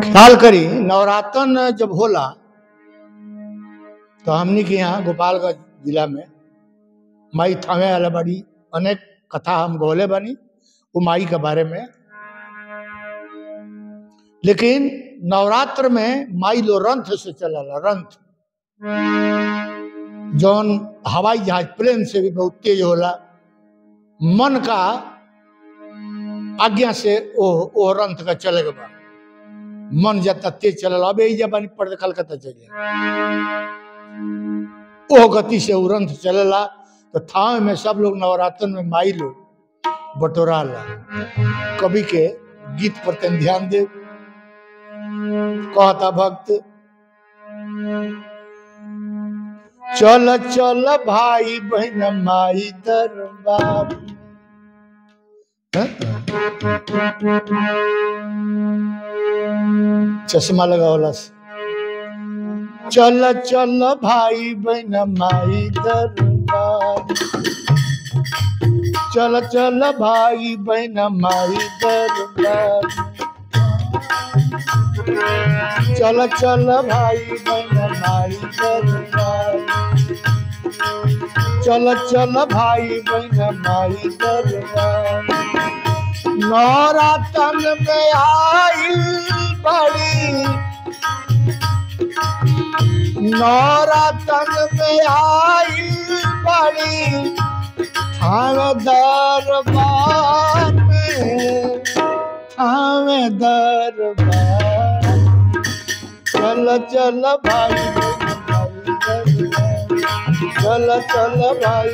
ख्याल करी नवरात्रन जब होला तो हमनी के यहाँ गोपालगंज जिला में माई थामे वाला बड़ी अनेक कथा हम गोले बनी वो माई के बारे में। लेकिन नवरात्र में माई लो रंथ से चलला, रंथ जौन हवाई जहाज प्लेन से भी बहुत तेज होला, मन का आज्ञा से ओ रंथ का चले बा, मन जाता तेज चल। अब यही जबानी पढ़ कलकत्ता चले ओ गति से उरंत चलेला। तो थाव में सब लोग नवरात्र में माई लोग बटोरा ला। कवि के गीत पर तन ध्यान दे। कहता भक्त चल चल भाई बहन माई दरबार, चश्मा लगावला। चल चल भाई बहन माई दरबार, चल चल भाई बहन माई दरबार, चल चल भाई बहन माई दरबार, चल चल भाई बहन माई दरबार। नवरात्र में आई बड़ी, नवरात्र में आई बड़ी थावे दरबार में, थावे दरबार। चल चल भाई चल चल भाई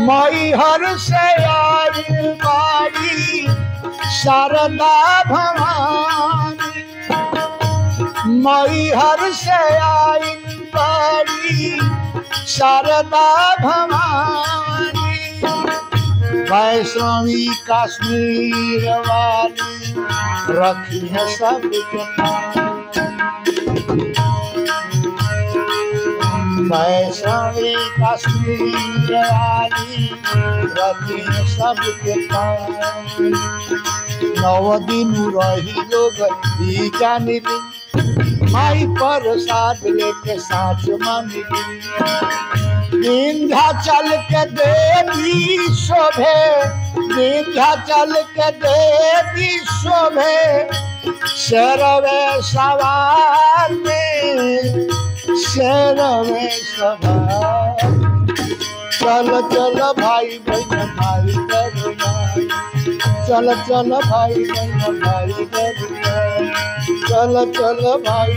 माई हर से आई बाड़ी शारदा भवानी, माई हर से आई बाड़ी शारदा भवानी। वैष्णवी कश्मीर वाली रखी है सबके पास, वैष्णवी कश्मीर वाली रखी है सबके पास। 9 दिन रही लोग ही जानी माई प्रसाद लेके साँच मानी। विंध्याचल के देवी शोभे, विंध्याचल के देवी शोभे शेरवे सवार में, शेरवे सवार। चल चल भाई बहन माई दरबार, चल चल भाई बहन माई दरबार, चल चल भाई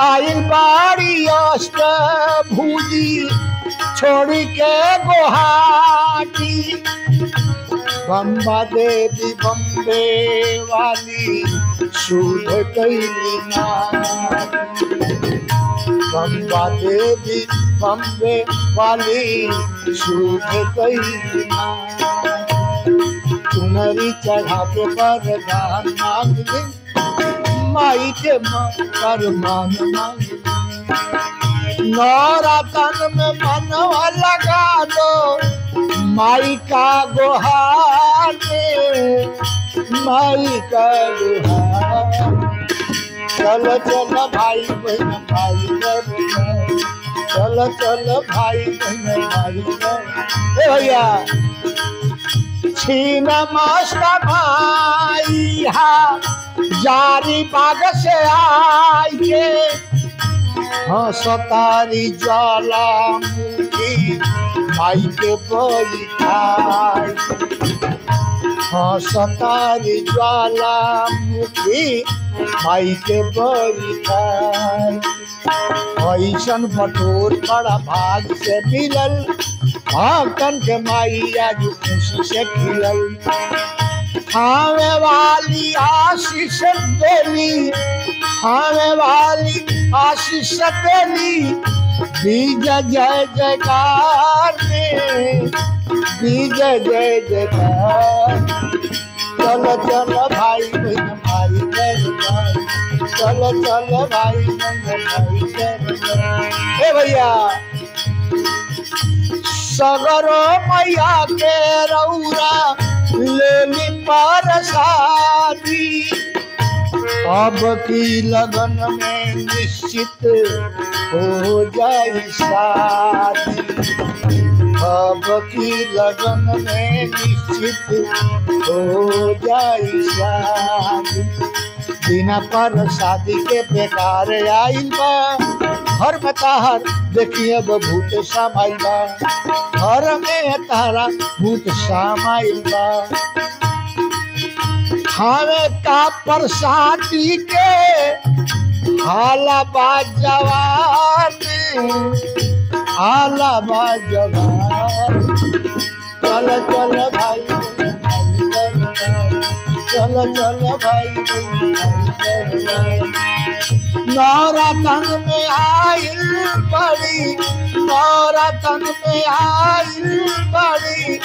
आइल बाड़ी अष्टभुजी छोड़ के गुवाहाटी। बम्बा देवी बम्बे वाली शुद्ध कैली नारी, बम्बा देवी बम्बे वाली शुद्ध कैली नारी। चुनरी चढ़ा के वरदान मांगली, माई के कर मान मांगली। नवरात्र में मनवा लगा दो माई का गुहार में, माई का गुहार। चल चल भाई बहन माई दरबार, चल चल भाई बहन माई दरबार। भैया छीन मास्टर भाई हा जारी बाग से आई के, हाँ सतारी ज्वालामुखी माई के बैठाई। हाँ सतारी ज्वालामुखी माई के बैठाई ऐसन बटोर बड़ा भाग से मिलल भक्तन के माई आज खुशी से खिलल खावे वाली आशीष देली खावे वाली आशीष देली बीज जय जयकार में बीज जय जयकार चल चल भाई बहन भाई जय चल चल भाई बहन भाई जय हे भैया सगरो मैया के रौरा लेली परसादी अब की लगन में निश्चित हो जाए शादी अब की लगन में निश्चित हो जाए शादी बिना पर शादी के बेकार आइल बा घर में ताहर देखिए भूत समाइल बा घर में तारा भूत समाइल बा खावे का प्रसादी के हाला बाजवान हाला बाजवान चल चल भाई चल चल भाई नौरतन में आइल बड़ी नौरतन में आइल बड़ी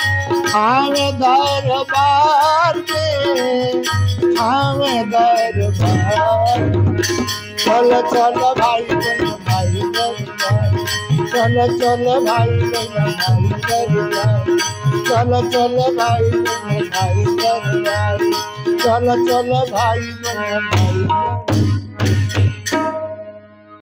आवे दरबार में आवे दरबार चल चल भाई भाई दरबार चल चल भाई भाई दरबार चल चल भाई भाई दरबार चल चल भाई भाई